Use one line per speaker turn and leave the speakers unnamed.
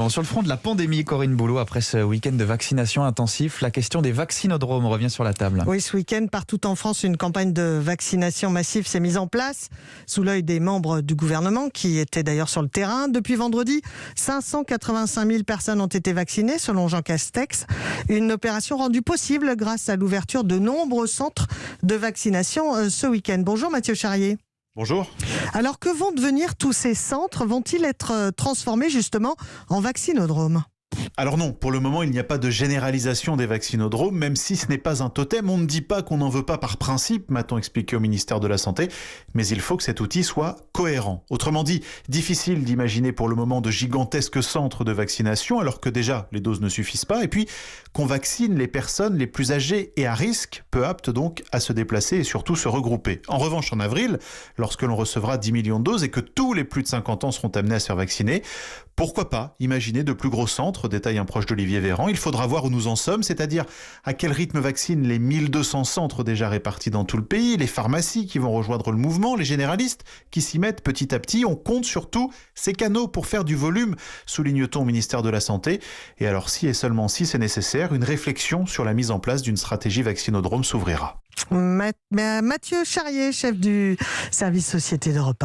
Bon, sur le front de la pandémie, Corinne Boulot, après ce week-end de vaccination intensif, la question des vaccinodromes revient sur la table.
Oui, ce week-end, partout en France, une campagne de vaccination massive s'est mise en place, sous l'œil des membres du gouvernement, qui étaient d'ailleurs sur le terrain. Depuis vendredi, 585 000 personnes ont été vaccinées, selon Jean Castex. Une opération rendue possible grâce à l'ouverture de nombreux centres de vaccination ce week-end. Bonjour Mathieu Charrier.
Bonjour.
Alors que vont devenir tous ces centres? Vont-ils être transformés justement en vaccinodromes?
Alors non, pour le moment, il n'y a pas de généralisation des vaccinodromes, même si ce n'est pas un totem. On ne dit pas qu'on n'en veut pas par principe, m'a-t-on expliqué au ministère de la Santé, mais il faut que cet outil soit cohérent. Autrement dit, difficile d'imaginer pour le moment de gigantesques centres de vaccination, alors que déjà, les doses ne suffisent pas, et puis qu'on vaccine les personnes les plus âgées et à risque, peu aptes donc à se déplacer et surtout se regrouper. En revanche, en avril, lorsque l'on recevra 10 millions de doses et que tous les plus de 50 ans seront amenés à se faire vacciner, pourquoi pas imaginer de plus gros centres, détaille un proche d'Olivier Véran. Il faudra voir où nous en sommes, c'est-à-dire à quel rythme vaccinent les 1200 centres déjà répartis dans tout le pays, les pharmacies qui vont rejoindre le mouvement, les généralistes qui s'y mettent petit à petit. On compte surtout ces canaux pour faire du volume, souligne-t-on au ministère de la Santé. Et alors si et seulement si c'est nécessaire, une réflexion sur la mise en place d'une stratégie vaccinodrome s'ouvrira.
Mathieu Charrier, chef du service Société d'Europe 1.